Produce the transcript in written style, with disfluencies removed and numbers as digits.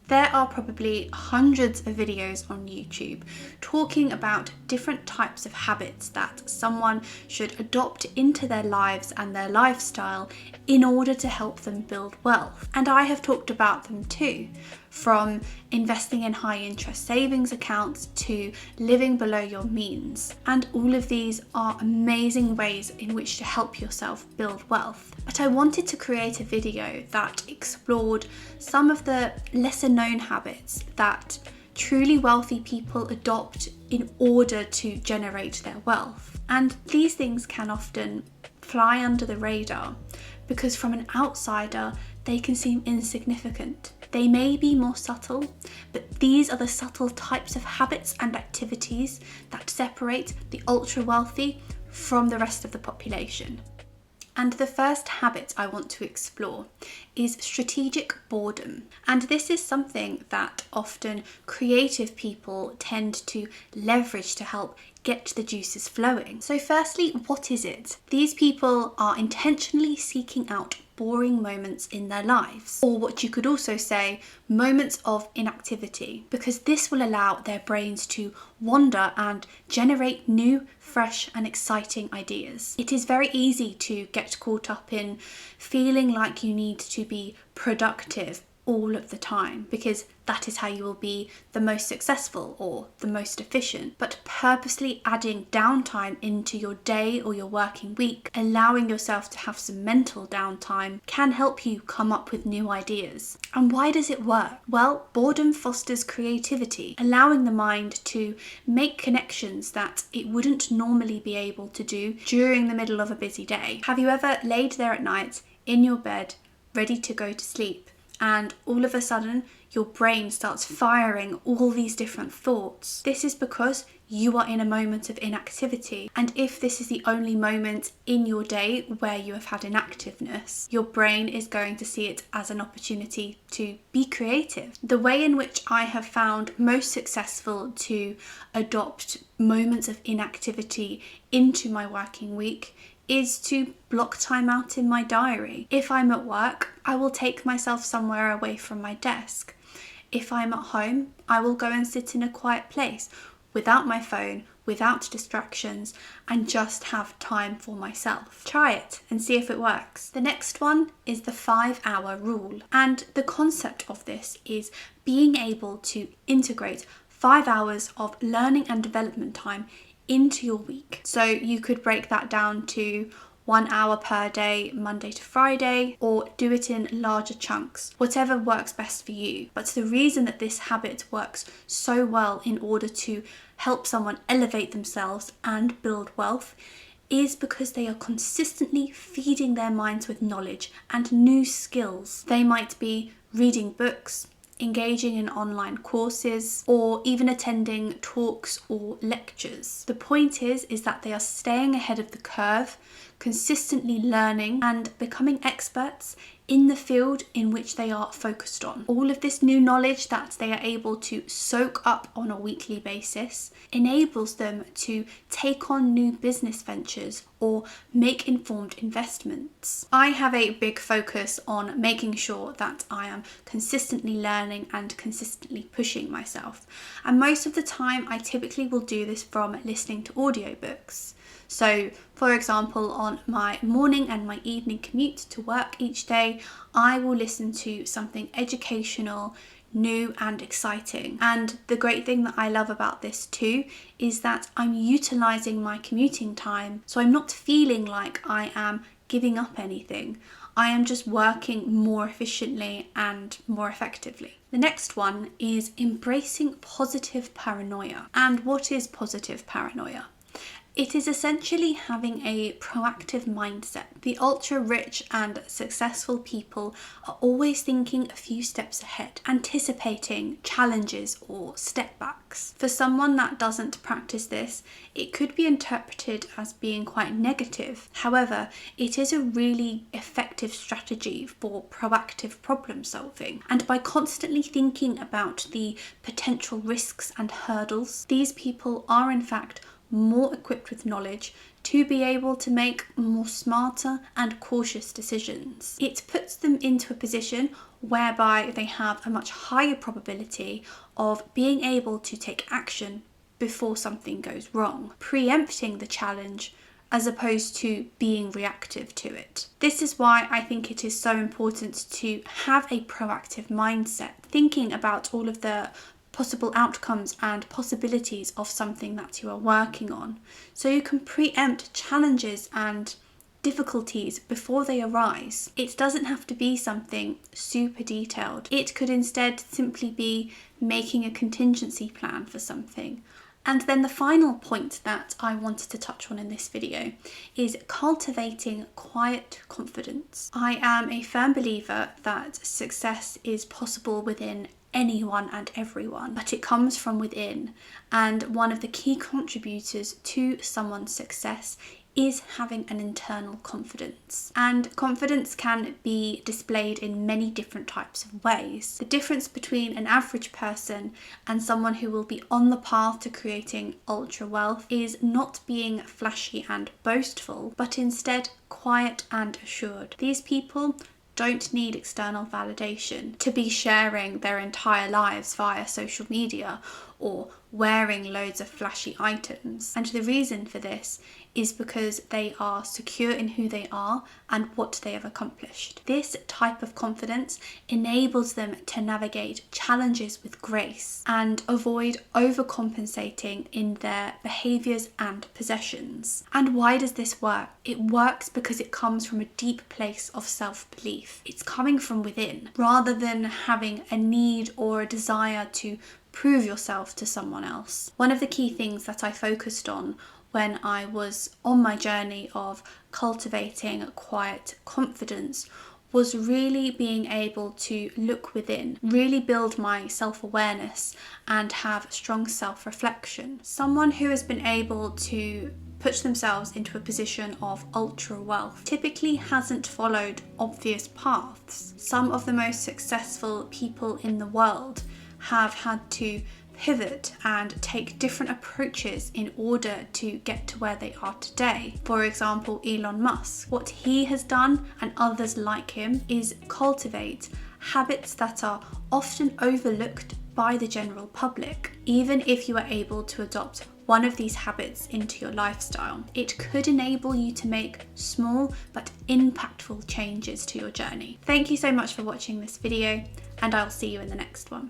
There are probably hundreds of videos on YouTube talking about different types of habits that someone should adopt into their lives and their lifestyle in order to help them build wealth. And I have talked about them too, from investing in high interest savings accounts to living below your means. And all of these are amazing ways in which to help yourself build wealth. But I wanted to create a video that explored some of the lesser known habits that truly wealthy people adopt in order to generate their wealth. And these things can often fly under the radar because from an outsider, they can seem insignificant. They may be more subtle, but these are the subtle types of habits and activities that separate the ultra wealthy from the rest of the population. And the first habit I want to explore is strategic boredom. And this is something that often creative people tend to leverage to help get the juices flowing. So firstly, what is it? These people are intentionally seeking out boring moments in their lives, or what you could also say, moments of inactivity, because this will allow their brains to wander and generate new, fresh and exciting ideas. It is very easy to get caught up in feeling like you need to be productive all of the time because that is how you will be the most successful or the most efficient. But purposely adding downtime into your day or your working week, allowing yourself to have some mental downtime, can help you come up with new ideas. And why does it work? Well, boredom fosters creativity, allowing the mind to make connections that it wouldn't normally be able to do during the middle of a busy day. Have you ever laid there at night in your bed, ready to go to sleep, and all of a sudden your brain starts firing all these different thoughts? This is because you are in a moment of inactivity. And if this is the only moment in your day where you have had inactiveness, your brain is going to see it as an opportunity to be creative. The way in which I have found most successful to adopt moments of inactivity into my working week is to block time out in my diary. If I'm at work, I will take myself somewhere away from my desk. If I'm at home, I will go and sit in a quiet place without my phone, without distractions, and just have time for myself. Try it and see if it works. The next one is the 5-hour rule. And the concept of this is being able to integrate 5 hours of learning and development time into your week. So you could break that down to 1 hour per day, Monday to Friday, or do it in larger chunks, whatever works best for you. But the reason that this habit works so well in order to help someone elevate themselves and build wealth is because they are consistently feeding their minds with knowledge and new skills. They might be reading books, engaging in online courses, or even attending talks or lectures. The point is that they are staying ahead of the curve, consistently learning and becoming experts in the field in which they are focused on. All of this new knowledge that they are able to soak up on a weekly basis enables them to take on new business ventures or make informed investments. I have a big focus on making sure that I am consistently learning and consistently pushing myself. And most of the time, I typically will do this from listening to audiobooks. So, for example, on my morning and my evening commute to work each day, I will listen to something educational, new and exciting. And the great thing that I love about this too is that I'm utilizing my commuting time, so I'm not feeling like I am giving up anything. I am just working more efficiently and more effectively. The next one is embracing positive paranoia. And what is positive paranoia? It is essentially having a proactive mindset. The ultra rich and successful people are always thinking a few steps ahead, anticipating challenges or setbacks. For someone that doesn't practice this, it could be interpreted as being quite negative. However, it is a really effective strategy for proactive problem solving. And by constantly thinking about the potential risks and hurdles, these people are in fact more equipped with knowledge to be able to make more smarter and cautious decisions. It puts them into a position whereby they have a much higher probability of being able to take action before something goes wrong, preempting the challenge as opposed to being reactive to it. This is why I think it is so important to have a proactive mindset, thinking about all of the possible outcomes and possibilities of something that you are working on, so you can preempt challenges and difficulties before they arise. It doesn't have to be something super detailed. It could instead simply be making a contingency plan for something. And then the final point that I wanted to touch on in this video is cultivating quiet confidence. I am a firm believer that success is possible within anyone and everyone, but it comes from within. And one of the key contributors to someone's success is having an internal confidence. And confidence can be displayed in many different types of ways. The difference between an average person and someone who will be on the path to creating ultra wealth is not being flashy and boastful, but instead quiet and assured. These people don't need external validation to be sharing their entire lives via social media or wearing loads of flashy items. And the reason for this is because they are secure in who they are and what they have accomplished. This type of confidence enables them to navigate challenges with grace and avoid overcompensating in their behaviours and possessions. And why does this work? It works because it comes from a deep place of self-belief. It's coming from within, rather than having a need or a desire to prove yourself to someone else. One of the key things that I focused on when I was on my journey of cultivating quiet confidence was really being able to look within, really build my self-awareness and have strong self-reflection. Someone who has been able to put themselves into a position of ultra wealth typically hasn't followed obvious paths. Some of the most successful people in the world have had to pivot and take different approaches in order to get to where they are today. For example, Elon Musk. What he has done, and others like him, is cultivate habits that are often overlooked by the general public. Even if you are able to adopt one of these habits into your lifestyle, it could enable you to make small but impactful changes to your journey. Thank you so much for watching this video, and I'll see you in the next one.